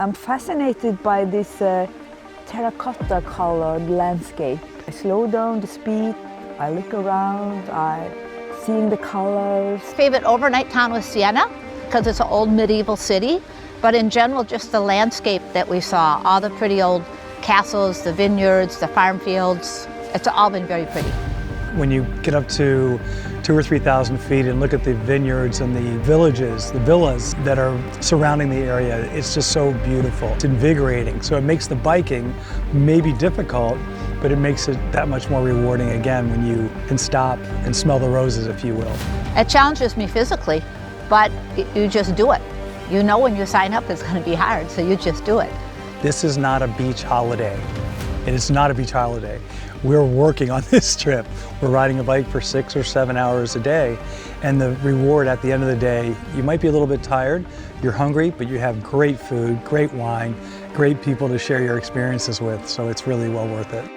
I'm fascinated by this terracotta colored landscape. I slow down the speed, I look around, I seeing the colors. Favorite overnight town was Siena because it's an old medieval city, but in general just the landscape that we saw, all the pretty old castles, the vineyards, the farm fields, it's all been very pretty. When you get up to 2,000 or 3,000 feet and look at the vineyards and the villages, the villas that are surrounding the area, it's just so beautiful. It's invigorating. So it makes the biking maybe difficult, but it makes it that much more rewarding again when you can stop and smell the roses, if you will. It challenges me physically, but you just do it. You know when you sign up it's going to be hard, so you just do it. This is not a beach holiday. It is not a beach holiday. We're working on this trip. We're riding a bike for 6 or 7 hours a day, and the reward at the end of the day, you might be a little bit tired, you're hungry, but you have great food, great wine, great people to share your experiences with, so it's really well worth it.